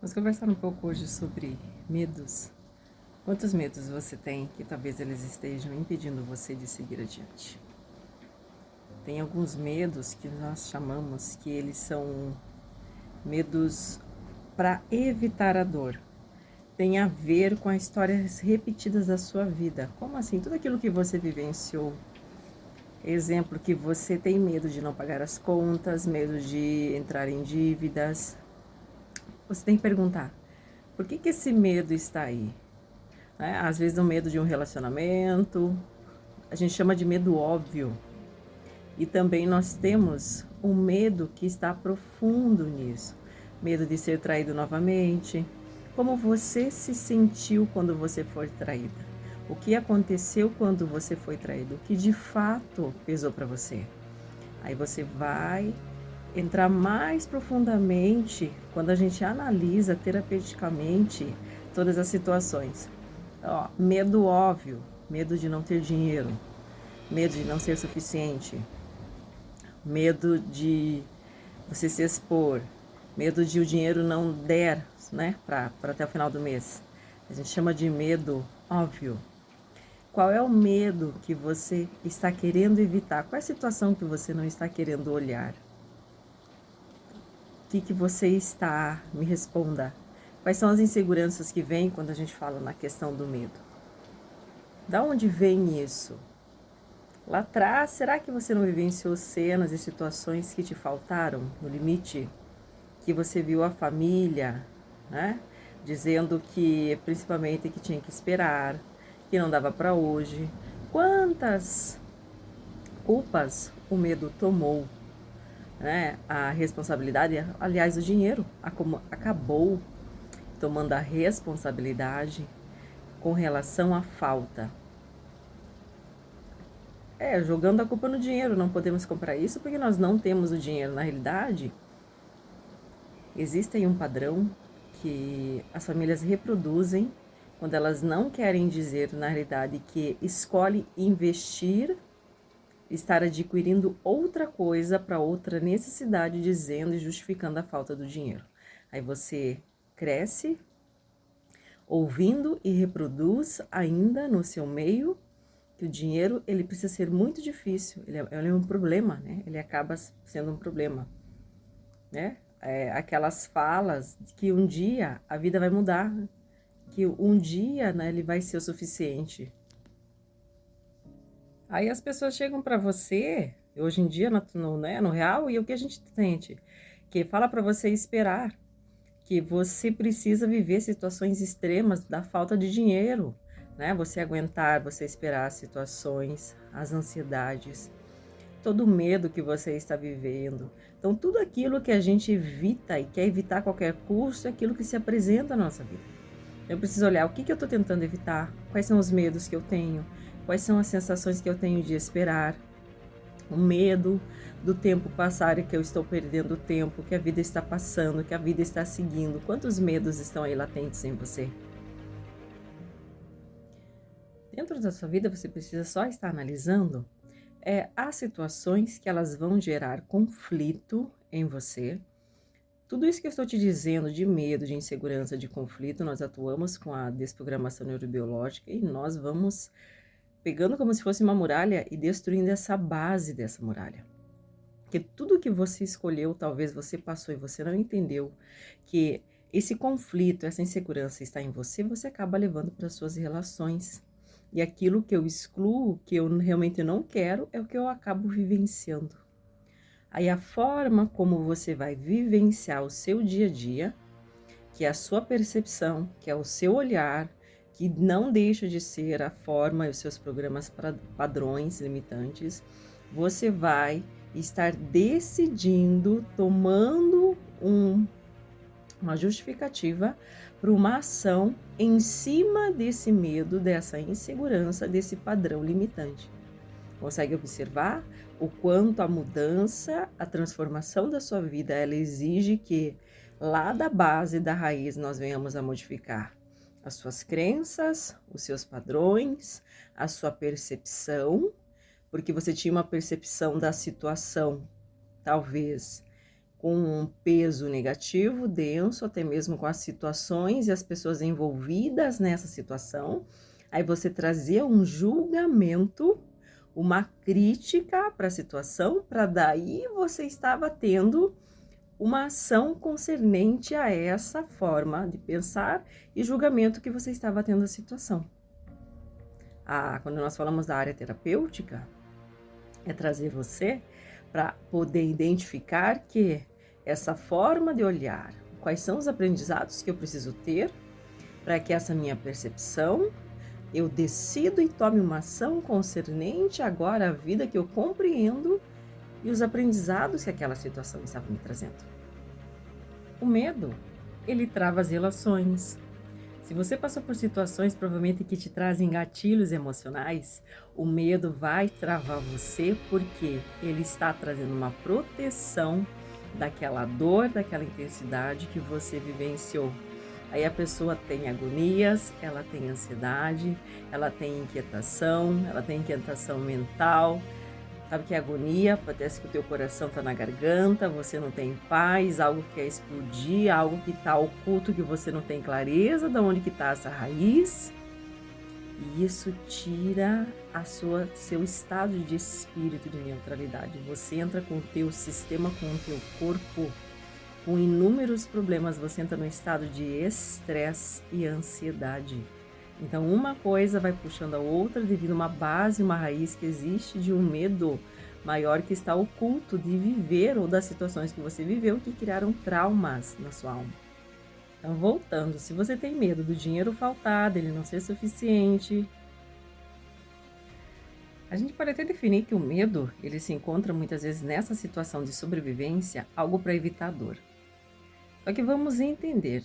Vamos conversar um pouco hoje sobre medos. Quantos medos você tem que talvez eles estejam impedindo você de seguir adiante? Tem alguns medos que nós chamamos que eles são medos para evitar a dor. Tem a ver com as histórias repetidas da sua vida. Como assim? Tudo aquilo que você vivenciou. Exemplo, que você tem medo de não pagar as contas, medo de entrar em dívidas. Você tem que perguntar, por que esse medo está aí? Né? Às vezes o medo de um relacionamento, a gente chama de medo óbvio. E também nós temos um medo que está profundo nisso. Medo de ser traído novamente. Como você se sentiu quando você foi traída? O que aconteceu quando você foi traído? O que de fato pesou para você? Aí você vai entrar mais profundamente quando a gente analisa terapeuticamente todas as situações. Ó, medo óbvio, medo de não ter dinheiro, medo de não ser suficiente, medo de você se expor, medo de o dinheiro não der, né, para até o final do mês. A gente chama de medo óbvio. Qual é o medo que você está querendo evitar? Qual é a situação que você não está querendo olhar? O que você está? Me responda. Quais são as inseguranças que vêm quando a gente fala na questão do medo? Da onde vem isso? Lá atrás, será que você não vivenciou cenas e situações que te faltaram no limite? Que você viu a família, né? Dizendo que, principalmente, que tinha que esperar, que não dava para hoje. Quantas culpas o medo tomou, né? A responsabilidade, aliás, o dinheiro acabou tomando a responsabilidade com relação à falta. Jogando a culpa no dinheiro, não podemos comprar isso porque nós não temos o dinheiro. Na realidade, existe um padrão que as famílias reproduzem quando elas não querem dizer, na realidade, que escolhe investir, estar adquirindo outra coisa para outra necessidade, dizendo e justificando a falta do dinheiro. Aí você cresce ouvindo e reproduz ainda no seu meio que o dinheiro ele precisa ser muito difícil, ele é um problema, né? Ele acaba sendo um problema, né? Aquelas falas de que um dia a vida vai mudar, que um dia, né, ele vai ser o suficiente. Aí as pessoas chegam para você, hoje em dia, no real, e o que a gente sente? Que fala para você esperar, que você precisa viver situações extremas da falta de dinheiro, né? Você aguentar, você esperar as situações, as ansiedades, todo o medo que você está vivendo. Então, tudo aquilo que a gente evita e quer evitar a qualquer custo é aquilo que se apresenta na nossa vida. Eu preciso olhar o que eu estou tentando evitar, quais são os medos que eu tenho, quais são as sensações que eu tenho de esperar, o medo do tempo passar e que eu estou perdendo tempo, que a vida está passando, que a vida está seguindo. Quantos medos estão aí latentes em você? Dentro da sua vida, você precisa só estar analisando as situações que elas vão gerar conflito em você. Tudo isso que eu estou te dizendo de medo, de insegurança, de conflito, nós atuamos com a desprogramação neurobiológica e nós vamos pegando como se fosse uma muralha e destruindo essa base dessa muralha. Porque tudo que você escolheu, talvez você passou e você não entendeu que esse conflito, essa insegurança está em você, você acaba levando para as suas relações. E aquilo que eu excluo, que eu realmente não quero, é o que eu acabo vivenciando. Aí a forma como você vai vivenciar o seu dia a dia, que é a sua percepção, que é o seu olhar, que não deixa de ser a forma e os seus programas padrões limitantes, você vai estar decidindo, tomando uma justificativa para uma ação em cima desse medo, dessa insegurança, desse padrão limitante. Consegue observar o quanto a mudança, a transformação da sua vida, ela exige que lá da base, da raiz, nós venhamos a modificar as suas crenças, os seus padrões, a sua percepção, porque você tinha uma percepção da situação, talvez, com um peso negativo, denso, até mesmo com as situações e as pessoas envolvidas nessa situação. Aí você trazia um julgamento, uma crítica para a situação, para daí você estava tendo uma ação concernente a essa forma de pensar e julgamento que você estava tendo a situação. Quando nós falamos da área terapêutica, é trazer você para poder identificar que essa forma de olhar, quais são os aprendizados que eu preciso ter para que essa minha percepção, eu decido e tome uma ação concernente agora à vida que eu compreendo e os aprendizados que aquela situação estava me trazendo. O medo, ele trava as relações. Se você passou por situações provavelmente que te trazem gatilhos emocionais, o medo vai travar você porque ele está trazendo uma proteção daquela dor, daquela intensidade que você vivenciou. Aí a pessoa tem agonias, ela tem ansiedade, ela tem inquietação mental. Sabe que é agonia? Parece que o teu coração está na garganta, você não tem paz, algo que quer explodir, algo que está oculto, que você não tem clareza de onde que está essa raiz. E isso tira seu estado de espírito de neutralidade. Você entra com o teu sistema, com o teu corpo, com inúmeros problemas, você entra num estado de estresse e ansiedade. Então, uma coisa vai puxando a outra devido a uma base, uma raiz que existe de um medo maior que está oculto de viver ou das situações que você viveu que criaram traumas na sua alma. Então, voltando, se você tem medo do dinheiro faltar, dele não ser suficiente, a gente pode até definir que o medo, ele se encontra muitas vezes nessa situação de sobrevivência, algo para evitar dor. Só que vamos entender,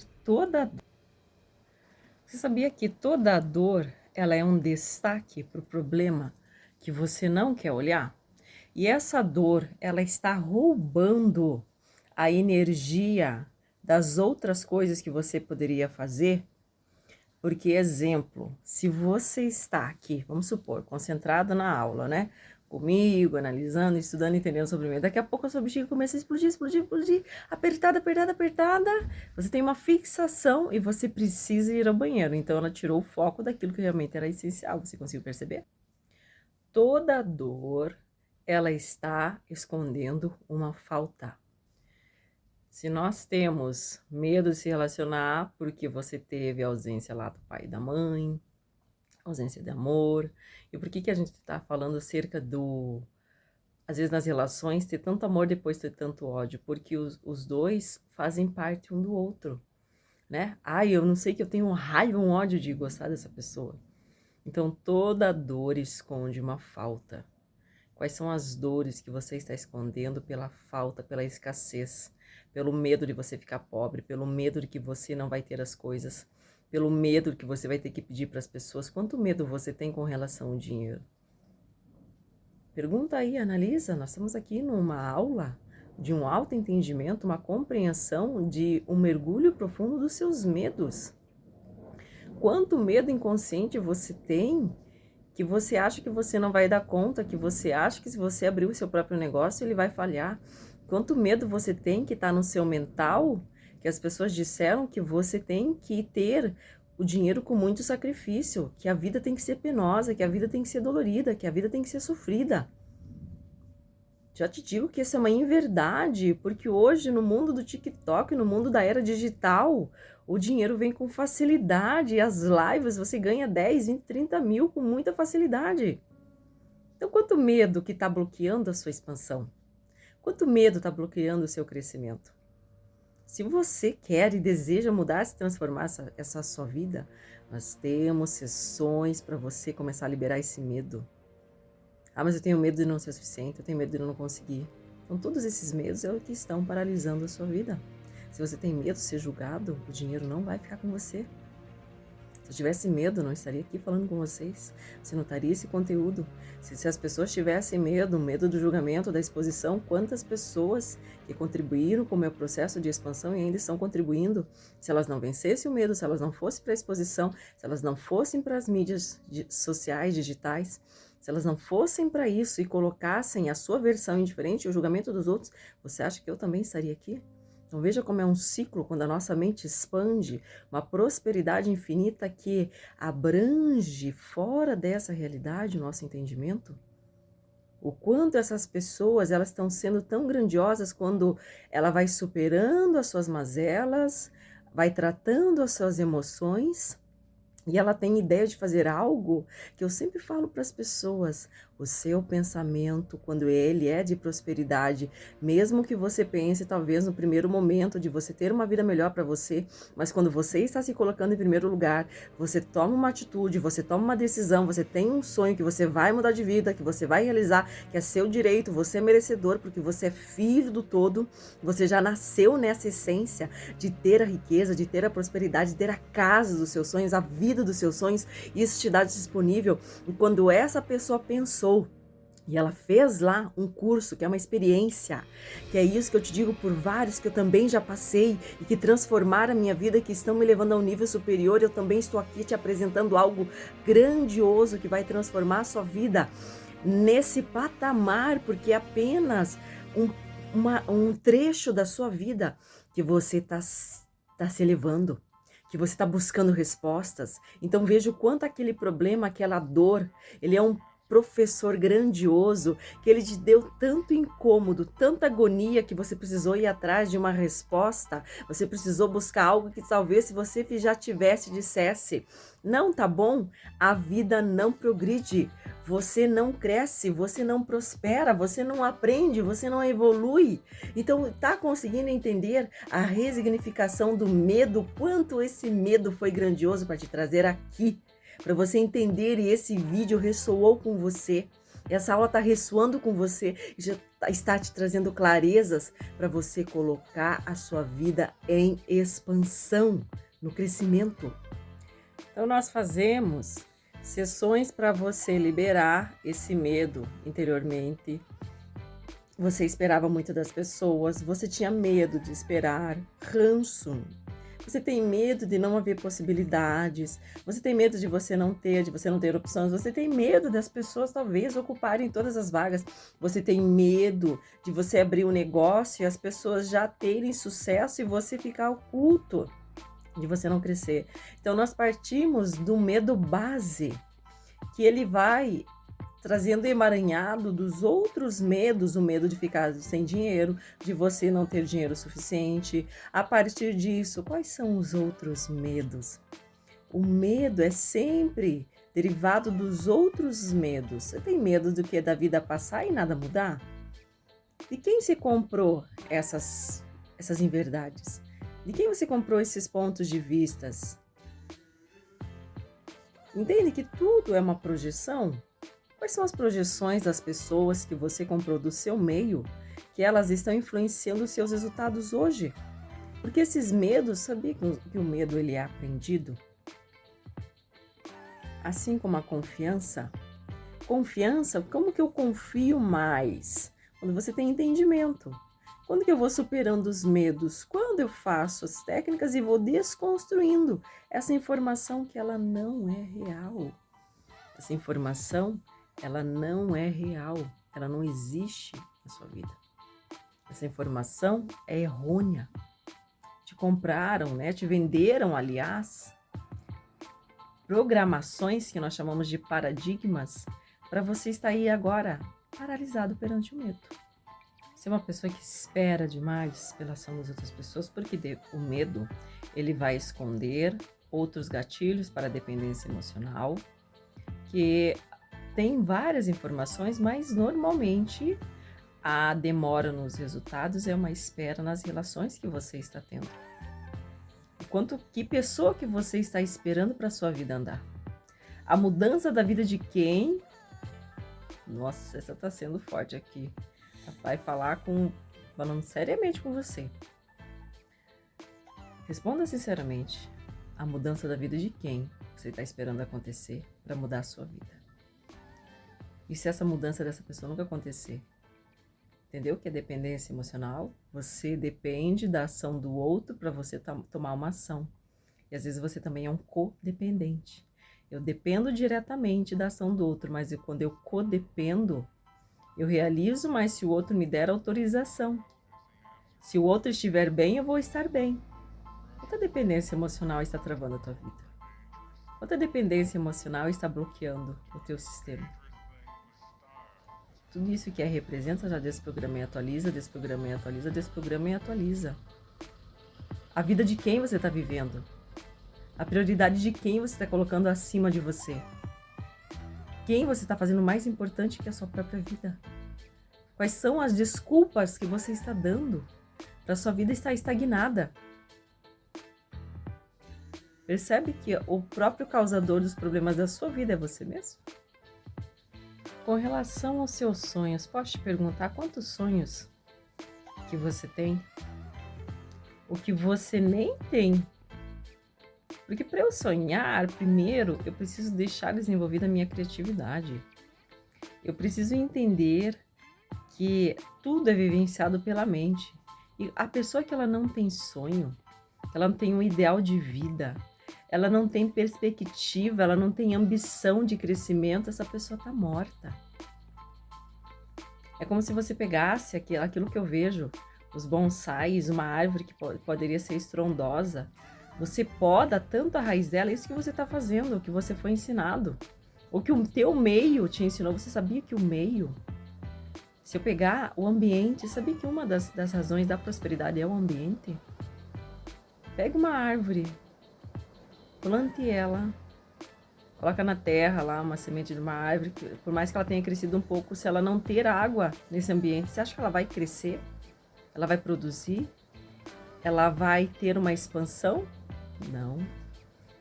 você sabia que toda a dor, ela é um destaque para o problema que você não quer olhar? E essa dor, ela está roubando a energia das outras coisas que você poderia fazer? Porque, exemplo, se você está aqui, vamos supor, concentrado na aula, né? Comigo, analisando, estudando, entendendo sobre o medo. Daqui a pouco a sua bexiga começa a explodir, apertada. Você tem uma fixação e você precisa ir ao banheiro. Então, ela tirou o foco daquilo que realmente era essencial. Você conseguiu perceber? Toda dor, ela está escondendo uma falta. Se nós temos medo de se relacionar porque você teve a ausência lá do pai e da mãe, ausência de amor. E por que a gente está falando acerca às vezes nas relações, ter tanto amor depois ter tanto ódio? Porque os dois fazem parte um do outro, né? Eu não sei que eu tenho um raiva, um ódio de gostar dessa pessoa. Então, toda dor esconde uma falta. Quais são as dores que você está escondendo pela falta, pela escassez, pelo medo de você ficar pobre, pelo medo de que você não vai ter as coisas, pelo medo que você vai ter que pedir para as pessoas? Quanto medo você tem com relação ao dinheiro? Pergunta aí, analisa. Nós estamos aqui numa aula de um autoentendimento, uma compreensão de um mergulho profundo dos seus medos. Quanto medo inconsciente você tem que você acha que você não vai dar conta, que você acha que se você abrir o seu próprio negócio ele vai falhar? Quanto medo você tem que está no seu mental, que as pessoas disseram que você tem que ter o dinheiro com muito sacrifício, que a vida tem que ser penosa, que a vida tem que ser dolorida, que a vida tem que ser sofrida. Já te digo que essa é uma inverdade, porque hoje no mundo do TikTok, no mundo da era digital, o dinheiro vem com facilidade, e as lives você ganha 10, 20, 30 mil com muita facilidade. Então, quanto medo que está bloqueando a sua expansão? Quanto medo está bloqueando o seu crescimento? Se você quer e deseja mudar, se transformar essa sua vida, nós temos sessões para você começar a liberar esse medo. Mas eu tenho medo de não ser suficiente, eu tenho medo de não conseguir. Então, todos esses medos é o que estão paralisando a sua vida. Se você tem medo de ser julgado, o dinheiro não vai ficar com você. Se eu tivesse medo, eu não estaria aqui falando com vocês. Você não estaria esse conteúdo. Se as pessoas tivessem medo do julgamento, da exposição, quantas pessoas que contribuíram com o meu processo de expansão e ainda estão contribuindo, se elas não vencessem o medo, se elas não fossem para a exposição, se elas não fossem para as mídias sociais, digitais, Se elas não fossem para isso e colocassem a sua versão indiferente, o julgamento dos outros, você acha que eu também estaria aqui? Então veja como é um ciclo quando a nossa mente expande, uma prosperidade infinita que abrange fora dessa realidade o nosso entendimento. O quanto essas pessoas elas estão sendo tão grandiosas quando ela vai superando as suas mazelas, vai tratando as suas emoções. E ela tem ideia de fazer algo que eu sempre falo para as pessoas: o seu pensamento, quando ele é de prosperidade, mesmo que você pense talvez no primeiro momento de você ter uma vida melhor para você, mas quando você está se colocando em primeiro lugar, você toma uma atitude, você toma uma decisão, você tem um sonho que você vai mudar de vida, que você vai realizar, que é seu direito, você é merecedor, porque você é filho do todo, você já nasceu nessa essência de ter a riqueza, de ter a prosperidade, de ter a casa dos seus sonhos, a vida dos seus sonhos, isso te dá disponível. E quando essa pessoa pensou e ela fez lá um curso, que é uma experiência, que é isso que eu te digo por vários que eu também já passei e que transformaram a minha vida, que estão me levando a um nível superior, eu também estou aqui te apresentando algo grandioso que vai transformar a sua vida nesse patamar, porque é apenas um trecho da sua vida que você está se elevando, que você está buscando respostas. Então veja o quanto aquele problema, aquela dor, ele é um professor grandioso, que ele te deu tanto incômodo, tanta agonia, que você precisou ir atrás de uma resposta, você precisou buscar algo que talvez se você já tivesse, dissesse, não tá bom, a vida não progride, você não cresce, você não prospera, você não aprende, você não evolui. Então tá conseguindo entender a resignificação do medo, quanto esse medo foi grandioso para te trazer aqui, para você entender, e esse vídeo ressoou com você, essa aula está ressoando com você e já está te trazendo clarezas para você colocar a sua vida em expansão, no crescimento. Então nós fazemos sessões para você liberar esse medo interiormente. Você esperava muito das pessoas, você tinha medo de esperar, ranço. Você tem medo de não haver possibilidades, você tem medo de você não ter opções, você tem medo das pessoas talvez ocuparem todas as vagas, você tem medo de você abrir um negócio e as pessoas já terem sucesso e você ficar oculto, de você não crescer. Então nós partimos do medo base, que ele vai trazendo emaranhado dos outros medos, o medo de ficar sem dinheiro, de você não ter dinheiro suficiente. A partir disso, quais são os outros medos? O medo é sempre derivado dos outros medos. Você tem medo do que? Da vida passar e nada mudar? De quem se comprou essas inverdades? De quem você comprou esses pontos de vistas? Entende que tudo é uma projeção? Quais são as projeções das pessoas que você comprou do seu meio, que elas estão influenciando os seus resultados hoje? Porque esses medos, sabia que o medo ele é aprendido? Assim como a confiança. Confiança, como que eu confio mais? Quando você tem entendimento. Quando que eu vou superando os medos? Quando eu faço as técnicas e vou desconstruindo essa informação que ela não é real. Essa informação ela não é real, ela não existe na sua vida. Essa informação é errônea. Te compraram, né? Te venderam, aliás, programações que nós chamamos de paradigmas, para você estar aí agora paralisado perante o medo. Você é uma pessoa que espera demais pela ação das outras pessoas, porque o medo ele vai esconder outros gatilhos para a dependência emocional, que tem várias informações, mas normalmente a demora nos resultados é uma espera nas relações que você está tendo. Que pessoa que você está esperando para a sua vida andar? A mudança da vida de quem? Nossa, essa está sendo forte aqui. Vai falando seriamente com você. Responda sinceramente. A mudança da vida de quem você está esperando acontecer para mudar a sua vida? E se essa mudança dessa pessoa nunca acontecer? Entendeu que é dependência emocional? Você depende da ação do outro para você tomar uma ação. E às vezes você também é um codependente. Eu dependo diretamente da ação do outro, mas quando eu codependo, eu realizo, mas se o outro me der autorização. Se o outro estiver bem, eu vou estar bem. Quanta dependência emocional está travando a tua vida? Quanta dependência emocional está bloqueando o teu sistema? Tudo isso que representa já desprograma e atualiza, desprograma e atualiza, desprograma e atualiza. A vida de quem você está vivendo? A prioridade de quem você está colocando acima de você? Quem você está fazendo mais importante que a sua própria vida? Quais são as desculpas que você está dando para a sua vida estar estagnada? Percebe que o próprio causador dos problemas da sua vida é você mesmo? Com relação aos seus sonhos, posso te perguntar quantos sonhos que você tem? O que você nem tem? Porque para eu sonhar, primeiro, eu preciso deixar desenvolvida a minha criatividade. Eu preciso entender que tudo é vivenciado pela mente. E a pessoa que ela não tem sonho, ela não tem um ideal de vida, ela não tem perspectiva, ela não tem ambição de crescimento, essa pessoa está morta. É como se você pegasse aquilo que eu vejo, os bonsais, uma árvore que poderia ser estrondosa, você poda tanto a raiz dela, isso que você está fazendo, o que você foi ensinado, o que o teu meio te ensinou. Você sabia que o meio, se eu pegar o ambiente, sabia que uma das razões da prosperidade é o ambiente? Pega uma árvore, plante ela, coloca na terra lá uma semente de uma árvore, que, por mais que ela tenha crescido um pouco, se ela não ter água nesse ambiente, você acha que ela vai crescer? Ela vai produzir? Ela vai ter uma expansão? Não.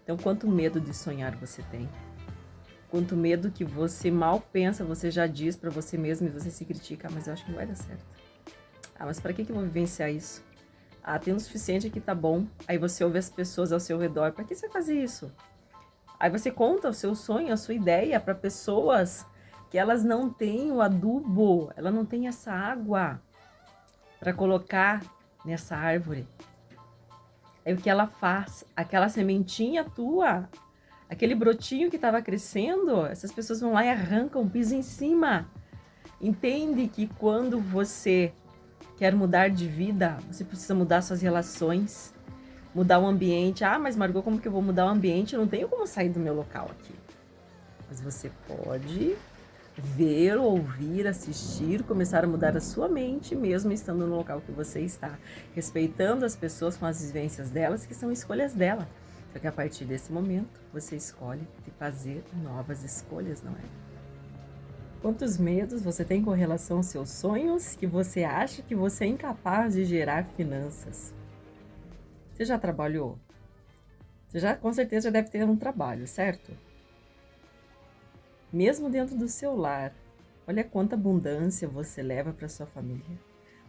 Então, quanto medo de sonhar você tem? Quanto medo que você mal pensa, você já diz para você mesmo e você se critica, mas eu acho que não vai dar certo. Mas para que eu vou vivenciar isso? Tem o suficiente que tá bom. Aí você ouve as pessoas ao seu redor. Para que você vai fazer isso? Aí você conta o seu sonho, a sua ideia para pessoas que elas não têm o adubo, ela não tem essa água para colocar nessa árvore. Aí o que ela faz? Aquela sementinha tua, aquele brotinho que estava crescendo, essas pessoas vão lá e arrancam o piso em cima. Entende que quando você quer mudar de vida, você precisa mudar suas relações, mudar o ambiente. Mas Margot, como que eu vou mudar o ambiente? Eu não tenho como sair do meu local aqui. Mas você pode ver, ouvir, assistir, começar a mudar a sua mente, mesmo estando no local que você está, respeitando as pessoas com as vivências delas, que são escolhas dela. Só que a partir desse momento, você escolhe de fazer novas escolhas, não é? Quantos medos você tem com relação aos seus sonhos que você acha que você é incapaz de gerar finanças? Você já trabalhou? Você com certeza já deve ter um trabalho, certo? Mesmo dentro do seu lar, olha quanta abundância você leva para sua família.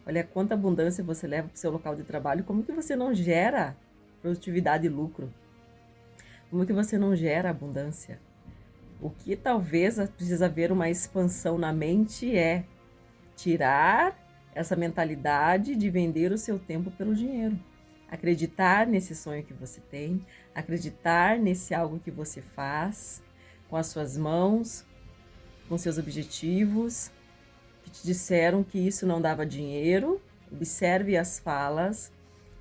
Olha quanta abundância você leva para o seu local de trabalho. Como que você não gera produtividade e lucro? Como que você não gera abundância? O que talvez precisa haver uma expansão na mente é tirar essa mentalidade de vender o seu tempo pelo dinheiro. Acreditar nesse sonho que você tem, acreditar nesse algo que você faz com as suas mãos, com seus objetivos, que te disseram que isso não dava dinheiro. Observe as falas,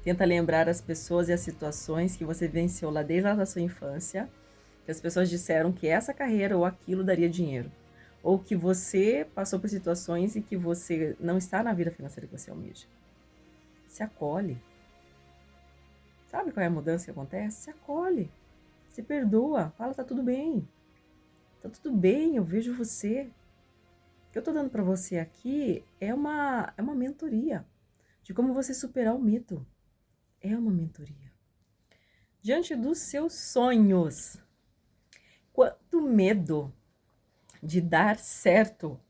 tenta lembrar as pessoas e as situações que você venceu lá desde a sua infância, que as pessoas disseram que essa carreira ou aquilo daria dinheiro, ou que você passou por situações e que você não está na vida financeira que você almeja. Se acolhe. Sabe qual é a mudança que acontece? Se acolhe, se perdoa, fala, tá tudo bem. Tá tudo bem, eu vejo você. O que eu tô dando para você aqui é uma mentoria de como você superar o medo. É uma mentoria. Diante dos seus sonhos, quanto medo de dar certo,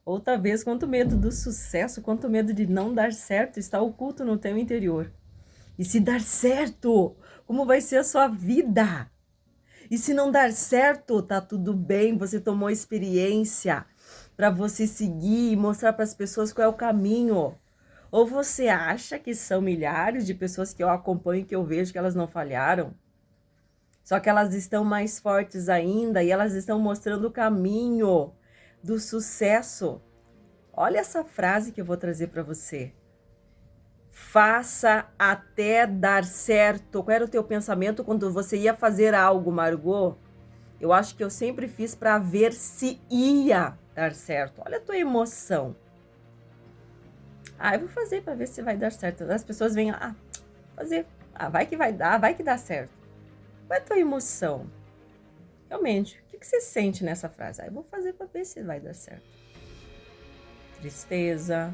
ou talvez quanto medo do sucesso, quanto medo de não dar certo está oculto no teu interior. E se dar certo, como vai ser a sua vida? E se não dar certo, tá tudo bem, você tomou experiência para você seguir e mostrar para as pessoas qual é o caminho. Ou você acha que são milhares de pessoas que eu acompanho, que eu vejo que elas não falharam? Só que elas estão mais fortes ainda e elas estão mostrando o caminho do sucesso. Olha essa frase que eu vou trazer para você. Faça até dar certo. Qual era o teu pensamento quando você ia fazer algo, Margot? Eu acho que eu sempre fiz para ver se ia dar certo. Olha a tua emoção. Eu vou fazer para ver se vai dar certo. As pessoas vêm, fazer. Vai que vai dar, vai que dá certo. Qual é a tua emoção? Realmente, o que você sente nessa frase? Eu vou fazer para ver se vai dar certo. Tristeza,